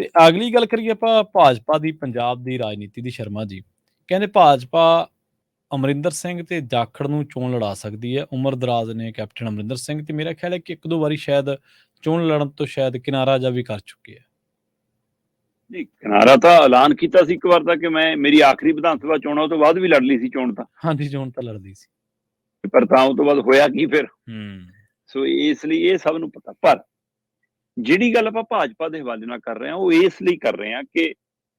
ਤੇ ਅਗਲੀ ਗੱਲ ਕਰੀਏ ਆਪਾਂ ਭਾਜਪਾ ਦੀ, ਪੰਜਾਬ ਦੀ ਰਾਜਨੀਤੀ ਦੀ। ਸ਼ਰਮਾ ਜੀ ਕਹਿੰਦੇ ਭਾਜਪਾ ਅਮਰਿੰਦਰ ਸਿੰਘ ਤੇ ਜਾਖੜ ਨੂੰ ਚੋਣ ਲੜਾ ਸਕਦੀ ਹੈ। ਉਮਰ ਦਰਾਜ਼ ਨੇ ਕੈਪਟਨ ਅਮਰਿੰਦਰ ਸਿੰਘ, ਤੇ ਮੇਰਾ ਖਿਆਲ ਹੈ ਕਿ ਇੱਕ ਦੋ ਵਾਰੀ ਸ਼ਾਇਦ ਚੋਣ ਲੜਨ ਤੋਂ ਸ਼ਾਇਦ ਕਿਨਾਰਾ ਜਾ ਵੀ ਕਰ ਚੁੱਕੇ ਆ। ਨਹੀਂ, ਕਿਨਾਰਾ ਤਾਂ ਐਲਾਨ ਕੀਤਾ ਸੀ ਇੱਕ ਵਾਰ ਤਾਂ ਕਿ ਮੈਂ ਮੇਰੀ ਆਖਰੀ ਵਿਧਾਨ ਸਭਾ ਚੋਣਾਂ ਤੋਂ ਬਾਅਦ ਵੀ ਲੜ ਲਈ ਸੀ ਚੋਣ ਤਾਂ। ਹਾਂਜੀ, ਚੋਣ ਤਾਂ ਲੜਦੀ ਸੀ। ਪਰ ਤਾਂ ਉਹ ਤੋਂ ਬਾਅਦ ਹੋਇਆ ਕੀ ਫਿਰ। ਹੂੰ ਸੋ ਇਸ ਲਈ ਇਹ ਸਭ ਨੂੰ ਪਤਾ। ਪਰ ਜਿਹੜੀ ਗੱਲ ਆਪਾਂ ਭਾਜਪਾ ਦੇ ਹਵਾਲੇ ਨਾਲ ਕਰ ਰਹੇ ਹਾਂ ਉਹ ਇਸ ਲਈ ਕਰ ਰਹੇ ਹਾਂ ਕਿ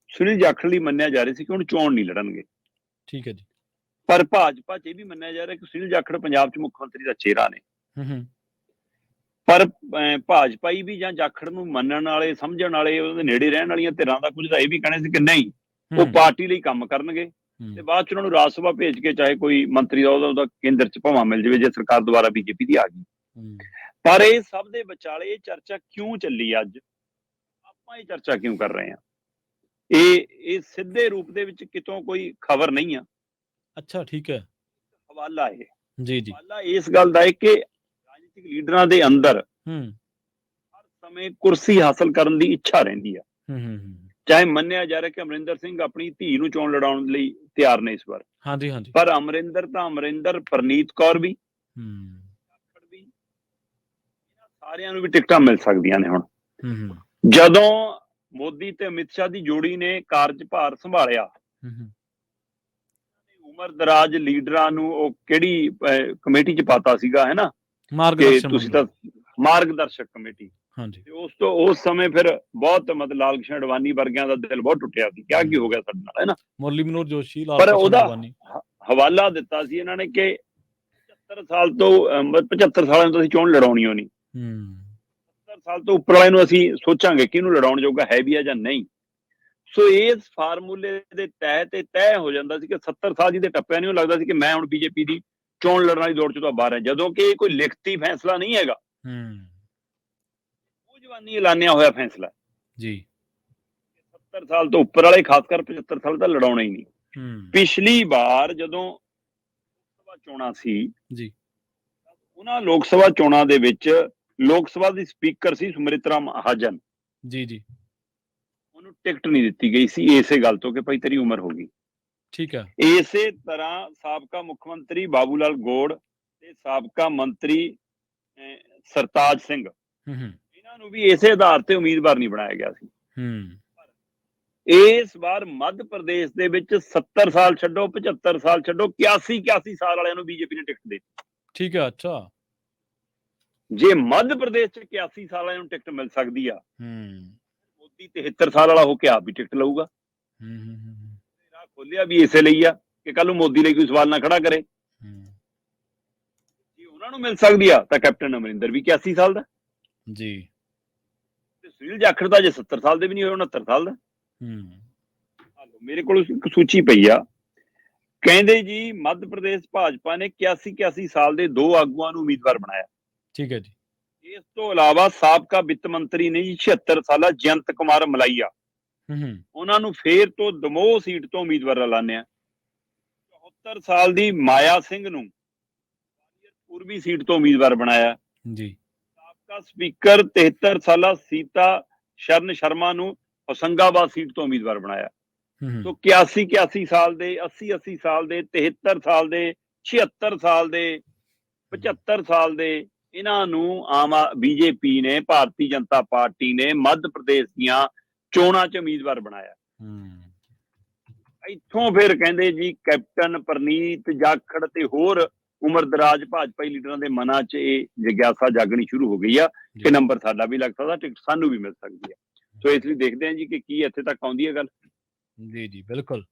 ਸੁਨੀਲ ਜਾਖੜ ਲਈ ਮੰਨਿਆ ਜਾ ਰਿਹਾ ਸੀ ਕਿ ਹੁਣ ਚੋਣ ਨਹੀਂ ਲੜਨਗੇ। ਠੀਕ ਹੈ ਜੀ। ਪਰ ਭਾਜਪਾ 'ਚ ਇਹ ਵੀ ਮੰਨਿਆ ਜਾ ਰਿਹਾ ਕਿ ਸੁਨੀਲ ਜਾਖੜ ਪੰਜਾਬ 'ਚ ਮੁੱਖ ਮੰਤਰੀ ਦਾ ਚਿਹਰਾ ਨੇ। ਹੂੰ ਪਰ ਭਾਜਪਾਈ ਵੀ ਜਾਂ ਜਾਖੜ ਨੂੰ ਮੰਨਣ ਵਾਲੇ, ਸਮਝਣ ਵਾਲੇ, ਉਹਦੇ ਨੇੜੇ ਰਹਿਣ ਵਾਲੀਆਂ ਧਿਰਾਂ ਦਾ ਕੁਝ ਤਾਂ ਇਹ ਵੀ ਕਹਿਣਾ ਸੀ ਕਿ ਨਹੀਂ, ਉਹ ਪਾਰਟੀ ਲਈ ਕੰਮ ਕਰਨਗੇ ਤੇ ਬਾਅਦ 'ਚ ਉਹਨਾਂ ਨੂੰ ਰਾਜ ਸਭਾ ਭੇਜ ਕੇ ਚਾਹੇ ਕੋਈ ਮੰਤਰੀ ਦਾ ਉਹਦਾ ਕੇਂਦਰ 'ਚ ਭਾਵਾਂ ਮਿਲ ਜਾਵੇ ਜੇ ਸਰਕਾਰ ਦੁਬਾਰਾ ਬੀਜੇਪੀ ਦੀ ਆ ਗਈ। ਪਰ ਇਹ ਸਭ ਦੇ ਵਿਚਾਲੇ ਇਹ ਚਰਚਾ ਕਿਉਂ ਚੱਲੀ ਅੱਜ, ਆਪਾਂ ਇਹ ਚਰਚਾ ਕਿਉਂ ਕਰ ਰਹੇ ਹਾਂ? ਇਹ ਸਿੱਧੇ ਰੂਪ ਦੇ ਵਿੱਚ ਕਿਤੋਂ ਕੋਈ ਖਬਰ ਨਹੀਂ ਆ। ਅੱਛਾ, ਠੀਕ ਹੈ। ਹਵਾਲਾ ਇਹ ਜੀ ਜੀ ਹਵਾਲਾ ਇਸ ਗੱਲ ਦਾ ਹੈ ਕਿ ਰਾਜਨੀਤਿਕ ਲੀਡਰਾਂ ਦੇ ਅੰਦਰ ਹਰ ਸਮੇਂ ਕੁਰਸੀ ਹਾਸਲ ਕਰਨ ਦੀ ਇੱਛਾ ਰਹਿੰਦੀ ਆ। ਚਾਹੇ ਮੰਨਿਆ ਜਾ ਰਿਹਾ ਕਿ ਅਮਰਿੰਦਰ ਸਿੰਘ ਆਪਣੀ ਧੀ ਨੂੰ ਚੋਣ ਲੜਾਉਣ ਲਈ ਤਿਆਰ ਨੇ ਇਸ ਵਾਰ। ਹਾਂਜੀ ਹਾਂਜੀ। ਪਰ ਅਮਰਿੰਦਰ, ਪਰਨੀਤ ਕੌਰ ਵੀ, ਸਾਰਿਆਂ ਨੂੰ ਵੀ ਟਿਕਟਾਂ ਮਿਲ ਸਕਦੀਆਂ ਨੇ ਹੁਣ। ਜਦੋਂ ਮੋਦੀ ਤੇ ਅਮਿਤ ਸ਼ਾਹ ਦੀ ਜੋੜੀ ਨੇ ਕਾਰਜਭਾਰ ਸੰਭਾਲਿਆ, ਉਮਰ ਦਰਾਜ ਲੀਡਰਾਂ ਨੂੰ ਉਹ ਕਿਹੜੀ ਕਮੇਟੀ 'ਚ ਪਾਤਾ ਸੀਗਾ, ਹੈ ਨਾ, ਤੁਸੀਂ ਤਾਂ ਮਾਰਗਦਰਸ਼ਕ ਕਮੇਟੀ। ਤੇ ਉਸ ਸਮੇਂ ਫਿਰ ਬਹੁਤ ਮਤਲਬ ਲਾਲ ਕ੍ਰਿਸ਼ਨ ਅਡਵਾਨੀ ਵਰਗਿਆਂ ਦਾ ਦਿਲ ਬਹੁਤ ਟੁੱਟਿਆ ਸੀ, ਕਿਹਾ ਕੀ ਹੋ ਗਿਆ ਸਾਡੇ ਨਾਲ, ਹੈ ਨਾ। ਮੁਰਲੀ ਮਨੋਹਰ ਜੋਸ਼ੀ, ਪਰ ਉਹਦਾ ਹਵਾਲਾ ਦਿੱਤਾ ਸੀ ਇਹਨਾਂ ਨੇ ਕਿ 75 ਸਾਲ ਤੋਂ 75 ਸਾਲਾਂ ਤੋਂ ਅਸੀਂ ਚੋਣ ਲੜਾਉਣੀ ਹੋਣੀ। 70 ਸਾਲ ਤੋਂ ਉੱਪਰ ਵਾਲੇ ਨੂੰ ਅਸੀਂ ਸੋਚਾਂਗੇ ਕਿ ਇਹਨੂੰ ਲੜਾਉਣ ਜੋਗਾ ਹੈ ਵੀ ਆ ਜਾਂ ਨਹੀਂ। ਸੋ ਇਸ ਫਾਰਮੂਲੇ ਦੇ ਤਹਿਤ ਇਹ ਤੈਅ ਹੋ ਜਾਂਦਾ ਸੀ ਕਿ 70 ਸਾਲ ਜਿਹਦੇ ਟੱਪਿਆ ਨਹੀਂ, ਉਹ ਲੱਗਦਾ ਸੀ ਕਿ ਮੈਂ ਹੁਣ ਬੀਜੇਪੀ ਦੀ ਚੋਣ ਲੜਨ ਵਾਲੀ ਦੌੜ 'ਚ ਤਾਂ ਬਾਹਰ ਹੈ, ਜਦੋਂ ਕਿ ਇਹ ਕੋਈ ਲਿਖਤੀ ਫੈਸਲਾ ਨਹੀਂ ਹੈਗਾ, ਉਹ ਜਵਾਨੀ ਐਲਾਨਿਆ ਹੋਇਆ ਫੈਸਲਾ ਜੀ। 70 ਸਾਲ ਤੋਂ ਉੱਪਰ ਵਾਲੇ, ਖਾਸ ਕਰ 75 ਸਾਲ ਤਾਂ ਲੜਾਉਣਾ ਹੀ ਨਹੀਂ। ਪਿਛਲੀ ਵਾਰ ਜਦੋਂ ਲੋਕ ਸਭਾ ਚੋਣਾਂ ਸੀ ਜੀ, ਉਹਨਾਂ ਲੋਕ ਸਭਾ ਚੋਣਾਂ ਦੇ ਵਿੱਚ ਲੋਕ ਸਭਾ ਦੀ ਸਪੀਕਰ ਸੀ ਸੁਮਿਤਰਾ ਮਹਾਜਨ ਜੀ ਜੀ, ਉਹਨੂੰ ਟਿਕਟ ਨਹੀਂ ਦਿੱਤੀ ਗਈ ਸੀ ਇਸੇ ਗੱਲ ਤੋਂ ਕਿ ਭਾਈ ਤੇਰੀ ਉਮਰ ਹੋ ਗਈ। ਠੀਕ ਹੈ। ਇਸੇ ਤਰ੍ਹਾਂ ਸਾਬਕਾ ਮੁੱਖ ਮੰਤਰੀ ਬਾਬੂ ਲਾਲ ਗੌੜ ਤੇ ਸਾਬਕਾ ਮੰਤਰੀ ਸਰਤਾਜ ਸਿੰਘ, ਇਹਨਾਂ ਨੂੰ ਵੀ ਇਸੇ ਆਧਾਰ ਤੇ ਉਮੀਦਵਾਰ ਨਹੀਂ ਬਣਾਇਆ ਗਿਆ ਸੀ। ਇਸ ਵਾਰ ਮੱਧ ਪ੍ਰਦੇਸ਼ ਦੇ ਵਿੱਚ 70 ਸਾਲ ਛੱਡੋ, 75 ਸਾਲ ਛੱਡੋ, 81 ਸਾਲ ਵਾਲਿਆਂ ਨੂੰ ਬੀਜੇਪੀ ਨੇ ਟਿਕਟ ਦੇ ਦਿੱਤੀ। ਠੀਕ ਹੈ। ਅੱਛਾ, ਜੇ ਮੱਧ ਪ੍ਰਦੇਸ਼ 'ਚ 81 ਸਾਲ ਵਾਲਿਆਂ ਨੂੰ ਟਿਕਟ ਮਿਲ ਸਕਦੀ ਆ, ਮੋਦੀ 73 ਸਾਲ ਵਾਲਾ ਹੋ ਕੇ ਆਪ ਵੀ ਟਿਕਟ ਲਊਗਾ। ਰਾਹ ਖੋਲਿਆ ਵੀ ਇਸੇ ਲਈ ਆ ਕਿ ਕੱਲ ਨੂੰ ਮੋਦੀ ਲਈ ਕੋਈ ਸਵਾਲ ਨਾ ਖੜਾ ਕਰੇ। ਜੇ ਉਹਨਾਂ ਨੂੰ ਮਿਲ ਸਕਦੀ ਆ ਤਾਂ ਕੈਪਟਨ ਅਮਰਿੰਦਰ ਵੀ 81 ਸਾਲ ਦਾ ਜੀ, ਤੇ ਸੁਨੀਲ ਜਾਖੜ ਦਾ ਜੇ 70 ਸਾਲ ਦੇ ਵੀ ਨਹੀਂ ਹੋਏ, 69 ਸਾਲ ਦਾ। ਮੇਰੇ ਕੋਲ ਇੱਕ ਸੂਚੀ ਪਈ ਆ, ਕਹਿੰਦੇ ਜੀ ਮੱਧ ਪ੍ਰਦੇਸ਼ ਭਾਜਪਾ ਨੇ 81 ਸਾਲ ਦੇ 2 ਆਗੂਆਂ ਨੂੰ ਉਮੀਦਵਾਰ ਬਣਾਇਆ। ਠੀਕ ਹੈ ਜੀ। ਇਸ ਤੋਂ ਇਲਾਵਾ ਸਾਬਕਾ ਵਿੱਤ ਮੰਤਰੀ ਨੇ ਜੀ 76 ਸਾਲਾ ਜਯੰਤ ਕੁਮਾਰ ਮਲਾਈਆ, ਉਹਨਾਂ ਨੂੰ ਫੇਰ ਤੋਂ ਦਮੋਹ ਸੀਟ ਤੋਂ ਉਮੀਦਵਾਰ ਐਲਾਨਿਆ। 74 ਸਾਲ ਦੀ ਮਾਇਆ ਸਿੰਘ ਨੂੰ ਪੂਰਬੀ ਸੀਟ ਤੋਂ ਉਮੀਦਵਾਰ ਬਣਾਇਆ ਜੀ। ਸਾਬਕਾ ਸਪੀਕਰ 73 ਸਾਲਾ ਸੀਤਾ ਸ਼ਰਨ ਸ਼ਰਮਾ ਨੂੰ ਹੋਸ਼ੰਗਾਬਾਦ ਸੀਟ ਤੋਂ ਉਮੀਦਵਾਰ ਬਣਾਇਆ। ਸੋ 81 ਸਾਲ ਦੇ, 80 ਸਾਲ ਦੇ, 73 ਸਾਲ ਦੇ, 76 ਸਾਲ ਦੇ, 75 ਸਾਲ ਦੇ, ਇਹਨਾਂ ਨੂੰ ਬੀਜੇਪੀ ਨੇ, ਭਾਰਤੀ ਜਨਤਾ ਪਾਰਟੀ ਨੇ ਮੱਧ ਪ੍ਰਦੇਸ਼ ਦੀਆਂ ਚੋਣਾਂ 'ਚ ਉਮੀਦਵਾਰ ਬਣਾਇਆ। ਇੱਥੋਂ ਫਿਰ ਕਹਿੰਦੇ ਜੀ ਕੈਪਟਨ ਪਰਨੀਤ ਜਾਖੜ ਤੇ ਹੋਰ ਉਮਰ ਦਰਾਜ ਭਾਜਪਾਈ ਲੀਡਰਾਂ ਦੇ ਮਨਾਂ 'ਚ ਇਹ ਜਿਗਿਆਸਾ ਜਾਗਣੀ ਸ਼ੁਰੂ ਹੋ ਗਈ ਆ ਕਿ ਨੰਬਰ ਸਾਡਾ ਵੀ ਲੱਗ ਸਕਦਾ, ਟਿਕਟ ਸਾਨੂੰ ਵੀ ਮਿਲ ਸਕਦੀ ਆ। ਸੋ ਇਸ ਲਈ ਦੇਖਦੇ ਹਾਂ ਜੀ ਕਿ ਕੀ ਇੱਥੇ ਤੱਕ ਆਉਂਦੀ ਹੈ ਗੱਲ। ਜੀ ਜੀ, ਬਿਲਕੁਲ।